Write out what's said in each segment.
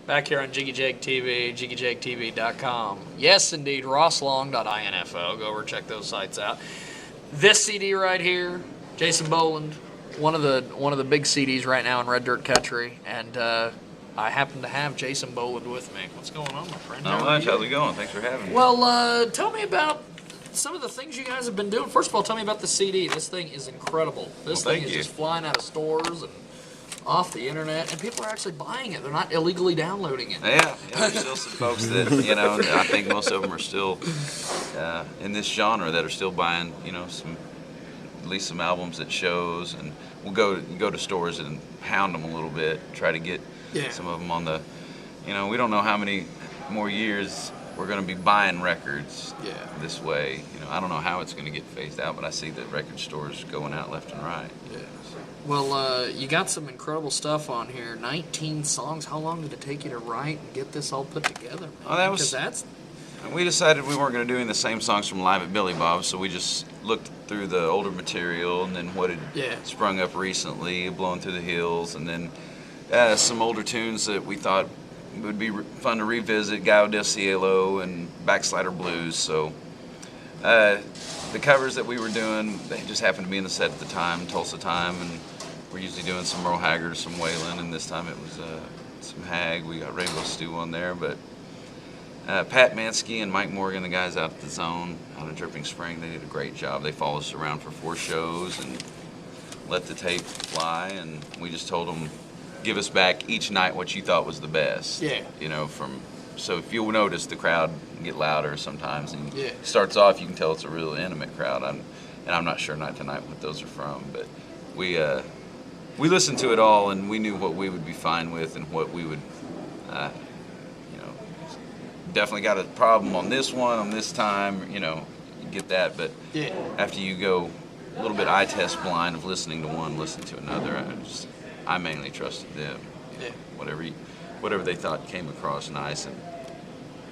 Back here on Jiggy Jag TV, jiggygagtv.com. Yes, indeed, rosslong.info. Go over and check those sites out. This CD right here, Jason Boland, one of the big CDs right now in Red Dirt Country, and I happen to have Jason Boland with me. What's going on, my friend? Not much. How's it going? Thanks for having me. Well, tell me about some of the things you guys have been doing. First of all, tell me about the CD. This thing is incredible. This thing is just flying out of stores and off the internet, and people are actually buying it. They're not illegally downloading it. Yeah, there's still some folks that, I think most of them are still in this genre that are still buying, at least some albums at shows, and we'll go to stores and pound them a little bit, try to get some of them on the, we don't know how many more years we're going to be buying records this way. I don't know how it's going to get phased out, but I see that record stores going out left and right. Yeah. Well, you got some incredible stuff on here. 19 songs. How long did it take you to write and get this all put together, man? We decided we weren't going to do the same songs from Live at Billy Bob's, so we just looked through the older material and then what had sprung up recently, Blowing Through the Hills, and then some older tunes that we thought would be fun to revisit, Gallo del Cielo and Backslider Blues. So the covers that we were doing, they just happened to be in the set at the time, Tulsa Time, and we're usually doing some Merle Haggard, some Waylon, and this time it was some Hag. We got Rainbow Stew on there, but Pat Mansky and Mike Morgan, the guys out at the Zone, out of Dripping Spring, they did a great job. They followed us around for 4 shows and let the tape fly, and we just told them, give us back each night what you thought was the best. Yeah. So if you'll notice, the crowd get louder sometimes, and starts off, you can tell it's a real intimate crowd. I'm not sure night to night what those are from, but we listened to it all, and we knew what we would be fine with and what we would, definitely got a problem on this one, on this time, you get that, but after you go a little bit eye test blind of listening to one, listening to another, I mainly trusted them. Whatever they thought came across nice, and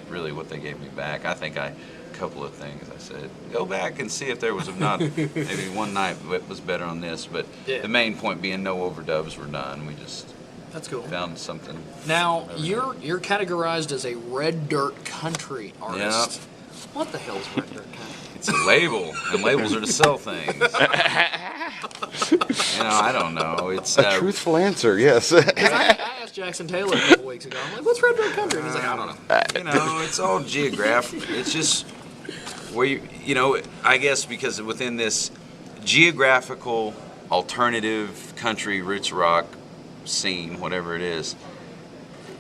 really what they gave me back. I think a couple of things I said, go back and see if there was maybe one night that was better on this, but the main point being no overdubs were done. We just found something. Now, you're categorized as a Red Dirt Country artist. Yeah. What the hell is Red Dirt Country? It's a label, and labels are to sell things. I don't know. It's a truthful answer, yes. I asked Jackson Taylor a couple weeks ago. I'm like, what's Red Dirt Country? And he's like, I don't know. It's all geographic. It's just where I guess because within this geographical alternative country roots rock scene, whatever it is,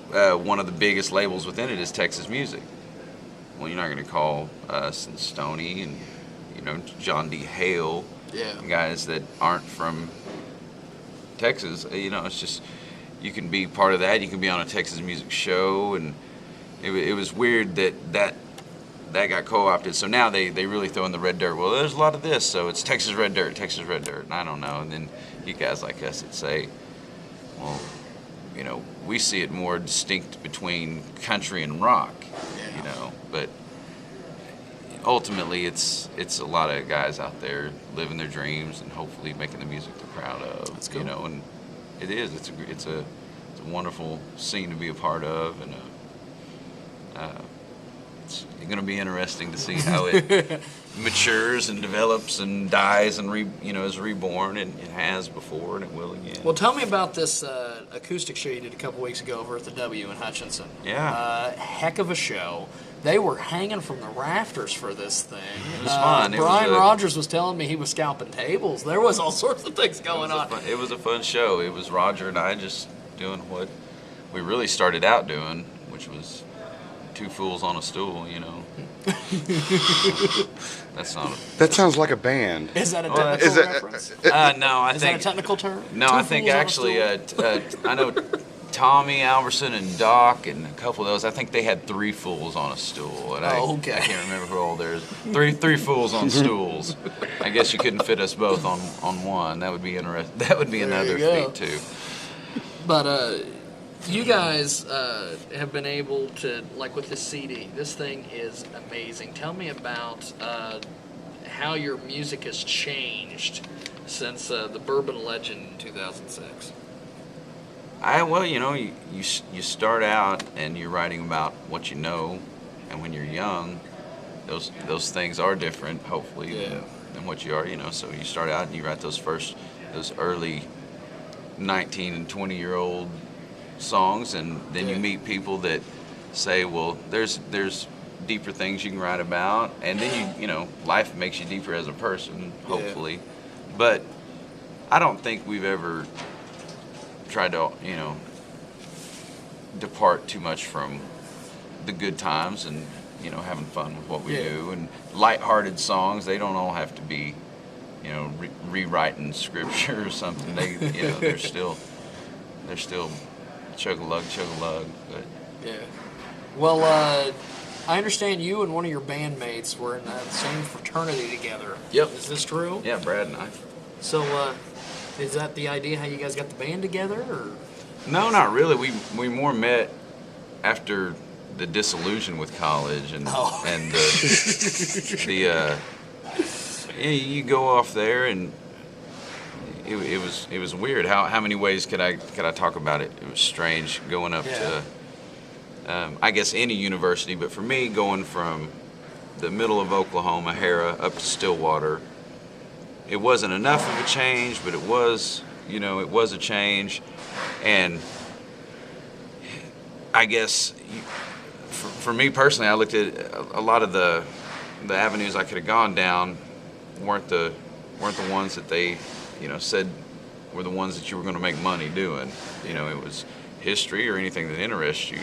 one of the biggest labels within it is Texas Music. Well, you're not going to call us and Stoney and John D. Hale guys that aren't from Texas. It's just, you can be part of that. You can be on a Texas music show, and it was weird that got co-opted. So now they really throw in the Red Dirt. Well, there's a lot of this, so it's Texas Red Dirt, and I don't know. And then you guys like us that say, well, we see it more distinct between country and rock, but ultimately it's a lot of guys out there living their dreams and hopefully making the music they're proud of. That's cool. And it's a wonderful scene to be a part of, and it's going to be interesting to see how it matures and develops and dies and is reborn, and it has before and it will again. Well, tell me about this acoustic show you did a couple weeks ago over at the W in Hutchinson. Yeah. Heck of a show. They were hanging from the rafters for this thing. It was fun. Brian Rogers was telling me he was scalping tables. There was all sorts of things going on. It was a fun show. It was Roger and I just doing what we really started out doing, which was two fools on a stool, That sounds like a band. Is that a technical reference? No, Is that a technical term? No, I think actually, I know Tommy Alverson and Doc and a couple of those. I think they had 3 fools on a stool. And okay. I can't remember who all there is. Three fools on stools. I guess you couldn't fit us both on one. That would be interesting. That would be another feat too. But you guys have been able to, like with this CD, this thing is amazing. Tell me about how your music has changed since the Bourbon Legend in 2006. Well, you start out and you're writing about what you know, and when you're young, those things are different, hopefully, than what you are. So you start out and you write those early 19 and 20-year-old songs, and then you meet people that say, well, there's deeper things you can write about, and then life makes you deeper as a person, hopefully. But I don't think we've ever tried to depart too much from the good times and having fun with what we do, and lighthearted songs. They don't all have to be rewriting scripture or something. They're still chug-a-lug, but Well, I understand you and one of your bandmates were in the same fraternity together. Yep. Is this true? Yeah, Brad and I. So, is that the idea how you guys got the band together, or? No, not really. We more met after the disillusion with college, and you go off there, and it was weird. How many ways could I talk about it? It was strange going up to I guess any university, but for me, going from the middle of Oklahoma, Hera, up to Stillwater, it wasn't enough of a change, but it was a change. And I guess for me personally, I looked at a lot of the avenues I could have gone down weren't the ones that they said were the ones that you were going to make money doing. It was history or anything that interests you.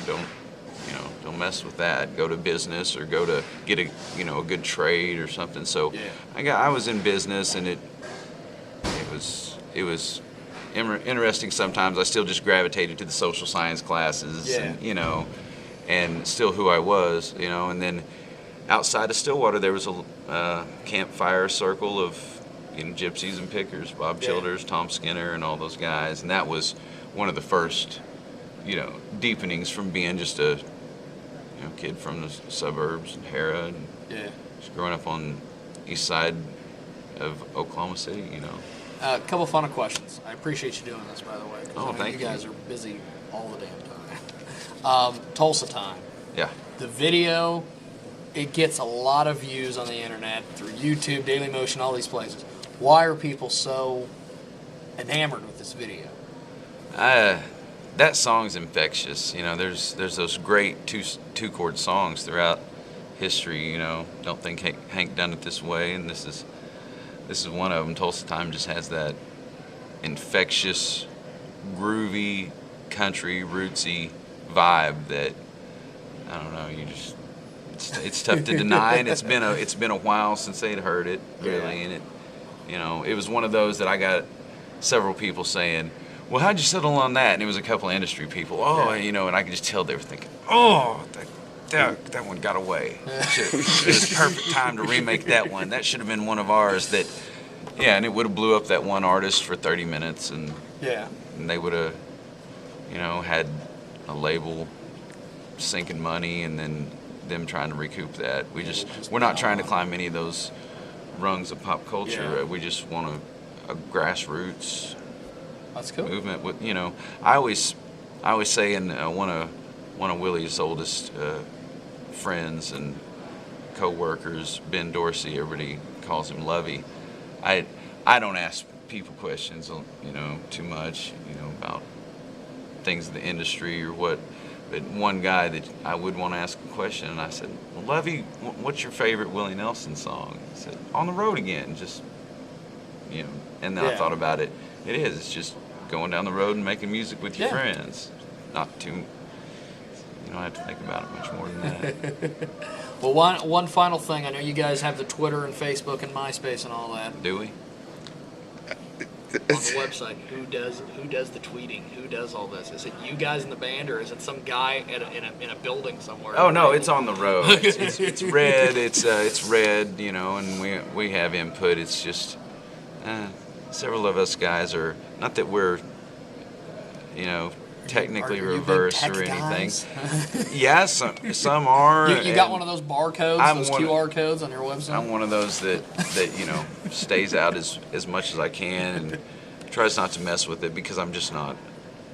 Don't mess with that. Go to business or go to get a good trade or something. So I was in business, and it was interesting sometimes. I still just gravitated to the social science classes, and still who I was, and then outside of Stillwater there was a campfire circle of gypsies and pickers, Bob Childers, Tom Skinner, and all those guys, and that was one of the first deepenings from being just a kid from the suburbs and Hera, and just growing up on east side of Oklahoma City. A couple final questions. I appreciate you doing this, by the way. Oh, thank you. You guys are busy all the damn time. Tulsa Time. Yeah. The video, it gets a lot of views on the internet through YouTube, Daily Motion, all these places. Why are people so enamored with this video? That song's infectious. There's those great two chord songs throughout history. Don't think Hank done it this way, and this is one of them. Tulsa Time just has that infectious, groovy, country, rootsy vibe that I don't know. It's tough to deny, and it's been a while since they'd heard it really, and it was one of those that I got several people saying, well, how'd you settle on that? And it was a couple of industry people. And I could just tell they were thinking, that one got away. It was perfect time to remake that one. That should have been one of ours. And it would have blew up that one artist for 30 minutes, and they would have, had a label sinking money, and then them trying to recoup that. We're not trying to climb any of those rungs of pop culture. We just want a grassroots. That's cool. Movement with I always say, and one of Willie's oldest friends and co-workers, Ben Dorsey, everybody calls him Lovey. I don't ask people questions too much about things of the industry or what, but one guy that I would want to ask a question, and I said, well, Lovey, what's your favorite Willie Nelson song? He said, On the Road Again. Just and then I thought about it. It's just going down the road and making music with your friends. Not too. You don't have to think about it much more than that. Well, one final thing. I know you guys have the Twitter and Facebook and MySpace and all that. Do we? On the website, who does the tweeting? Who does all this? Is it you guys in the band, or is it some guy in a building somewhere? Oh no, it's on the road. It's red. It's red. And we have input. It's just several of us guys are not that we're technically reverse or anything. Yeah, some are. You got one of those barcodes, those QR codes on your website? I'm one of those that stays out as much as I can and tries not to mess with it, because I'm just not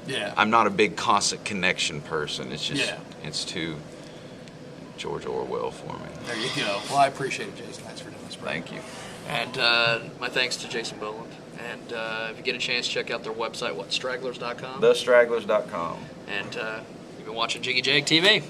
Yeah. I'm not a big constant connection person. It's just Yeah. it's too George Orwell for me. There you go. Well, I appreciate it, Jason. Thanks for doing this, bro. Thank you. And my thanks to Jason Boland. And if you get a chance, check out their website, stragglers.com. TheStragglers.com. And you've been watching Jiggy Jag TV.